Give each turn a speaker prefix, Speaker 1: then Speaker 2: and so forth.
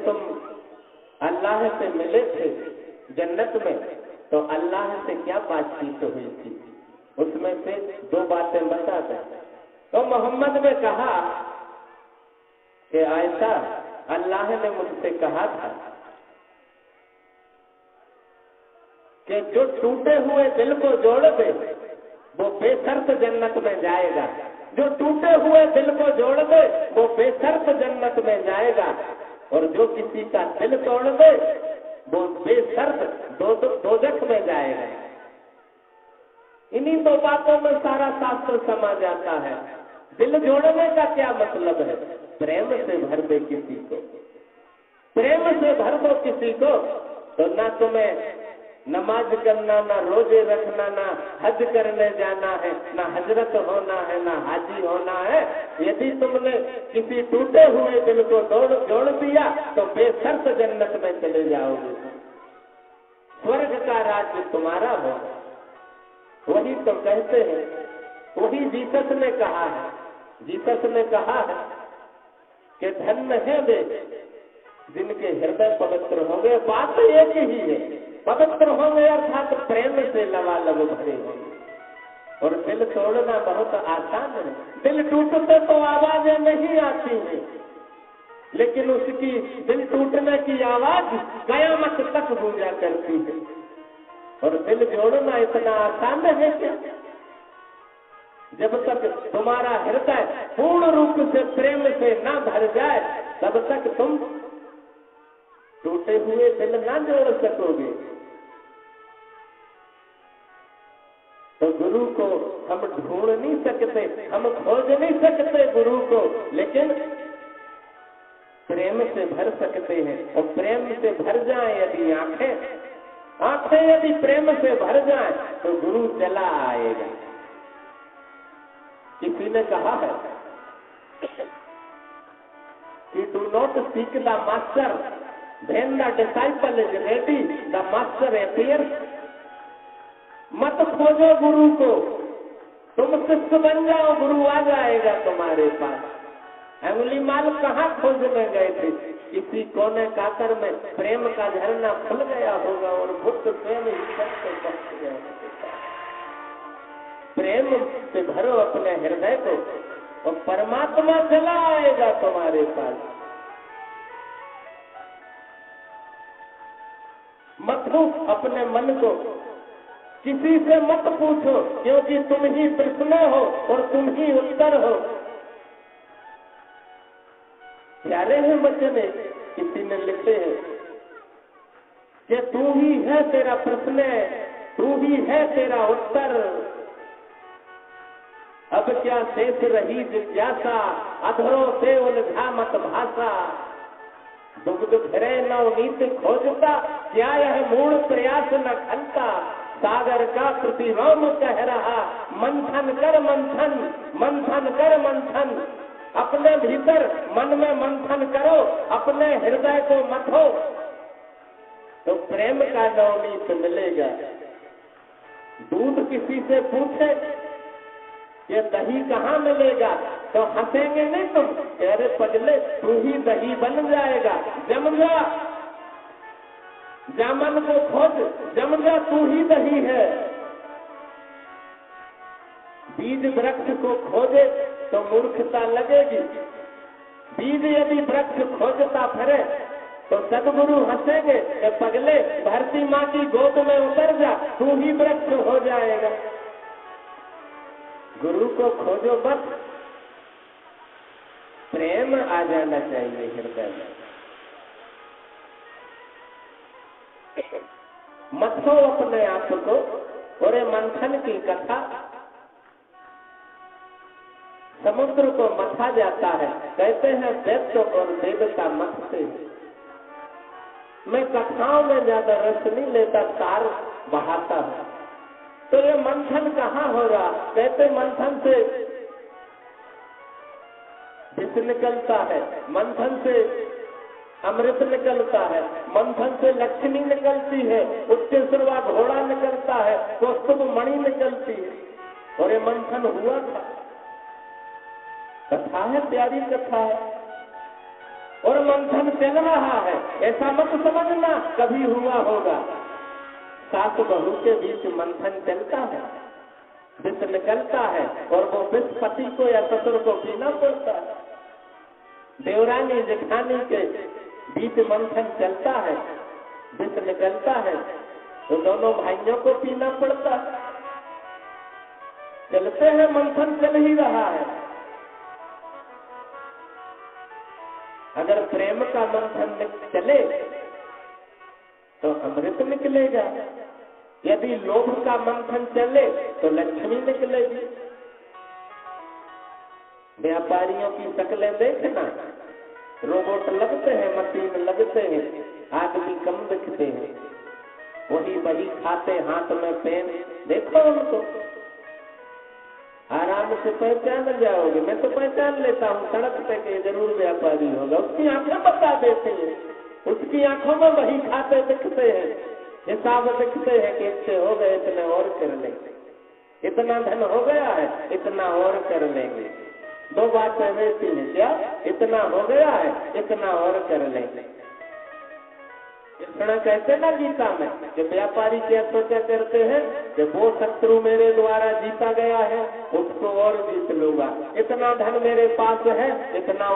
Speaker 1: तुम अल्लाह से मिले थे जन्नत में, तो अल्लाह से क्या बातचीत हुई थी, उसमें से 2 बातें बता दें। तो मोहम्मद ने कहा कि आयशा, अल्लाह ने मुझसे कहा था कि जो टूटे हुए दिल को जोड़ दे वो बेशर्त जन्नत में जाएगा। जो टूटे हुए दिल को जोड़ दे वो बेशर्त जन्नत में जाएगा, और जो किसी का दिल तोड़ दे वो बेशर्त दोजख में जाएगा। इन्हीं 2 बातों में सारा शास्त्र समा जाता है। दिल जोड़ने का क्या मतलब है? प्रेम से भर दे किसी को, प्रेम से भर दो किसी को, तो ना तुम्हें नमाज करना, ना रोजे रखना, ना हज करने जाना है, ना हजरत होना है, ना हाजी होना है। यदि तुमने किसी टूटे हुए दिल को जोड़ दिया तो बेशर्त जन्नत में चले जाओगे, स्वर्ग का राज्य तुम्हारा हो। वही तो कहते हैं, वही जीसस ने कहा है। जीसस ने कहा है कि धन्य है वे जिनके हृदय पवित्र होंगे। बात एक ही है, पवित्र होंगे अर्थात प्रेम से लबालब भरे होंगे। और दिल तोड़ना बहुत आसान है। दिल टूटते तो आवाजें नहीं आती हैं, लेकिन उसकी दिल टूटने की आवाज कयामत तक गूंजा करती है। और दिल जोड़ना इतना आसान है क्या? जब तक तुम्हारा हृदय पूर्ण रूप से प्रेम से ना भर जाए तब तक तुम टूटे हुए दिल ना जोड़ सकोगे। तो गुरु को हम ढूंढ नहीं सकते, हम खोज नहीं सकते गुरु को, लेकिन प्रेम से भर सकते हैं। और प्रेम से भर जाए यदि आंखें यदि प्रेम से भर जाए तो गुरु चला आएगा। किसी ने कहा है कि do not seek the master when the disciple is ready, the master appears. मत खोजो गुरु को, तुम शिष्य बन जाओ, गुरु आ जाएगा तुम्हारे पास। अंगुली माल कहाँ खोजने गए थे? किसी कोने कातर में प्रेम का झरना खुल गया होगा और बुद्ध स्वयं ही सबसे पहुंच गए। प्रेम से भरो अपने हृदय को और परमात्मा चला आएगा तुम्हारे पास। मत हो अपने मन को, किसी से मत पूछो, क्योंकि तुम ही प्रश्न हो और तुम ही उत्तर हो। प्यारे हैं वचन, किसी ने लिखे हैं कि तू ही है तेरा प्रश्न, तू ही है तेरा उत्तर। अब क्या शेष रही जिज्ञासा, अधरों से उलझा मत भाषा। दुग्ध फिरे नवनीत खोजता, क्या यह मूल प्रयास न खलता। सागर का प्रतिलोम कह रहा, मंथन कर मंथन, मंथन कर मंथन। अपने भीतर मन में मंथन करो, अपने हृदय को मथो, तो प्रेम का नवनीत मिलेगा। दूध किसी से पूछे ये दही कहाँ मिलेगा तो हंसेंगे नहीं तुम, अरे पगले तू ही दही बन जाएगा। जम जा, जामन को खोज, जम जा, तू ही दही है। बीज वृक्ष को खोजे तो मूर्खता लगेगी। बीज यदि वृक्ष खोजता फिरे तो सदगुरु हंसेंगे, पगले धरती माँ की गोद में उतर जा, तू ही वृक्ष हो जाएगा। गुरु को खोजो बस, प्रेम आ जाना चाहिए हृदय में। मथो अपने आप को। और मंथन की कथा, समुद्र को मथा जाता है, कहते हैं दैत्य और देवता मथते हैं। मैं कथाओं में ज्यादा रस नहीं लेता, तार बहाता हूं। तो ये मंथन कहाँ हो रहा? कहते मंथन से विष निकलता है, मंथन से अमृत निकलता है, मंथन से लक्ष्मी निकलती है, उत्तेश्वरवा घोड़ा निकलता है, कौस्तुभ मणि निकलती है। और ये मंथन हुआ था। कथा है, प्यारी कथा है। और मंथन चल रहा है, ऐसा मत समझना कभी हुआ होगा। सास बहू के बीच मंथन चलता है, विष निकलता है, और वो विष पति को या ससुर को पीना पड़ता है। देवरानी जेठानी के बीच मंथन चलता है, विष निकलता है, तो दोनों भाइयों को पीना पड़ता है। चलते हैं, मंथन चल ही रहा है। अगर प्रेम का मंथन चले तो अमृत निकलेगा, यदि लोभ का मंथन चले तो लक्ष्मी निकलेगी। व्यापारियों की शक्लें देखना, रोबोट लगते हैं, मशीन लगते हैं, आदमी कम दिखते हैं, वही वही खाते, हाथ में पेन, देखो उनको आराम से पहचान जाओगे। मैं तो पहचान लेता हूँ सड़क पे के जरूर व्यापारी होगा, उसकी आंखें बता देती हैं, उसकी आंखों में वही खाते दिखते हैं, हिसाब दिखते हैं कि इतने हो गए, इतने और कर लेंगे, इतना धन हो गया है, इतना और कर लेंगे। दो बातें वैसी हैं, क्या इतना हो गया है, इतना और कर लेंगे। कृष्ण कहते ना गीता में कि व्यापारी क्या सोचा करते हैं कि वो शत्रु मेरे द्वारा जीता गया है, उसको और जीत लूंगा, इतना धन मेरे पास है, इतना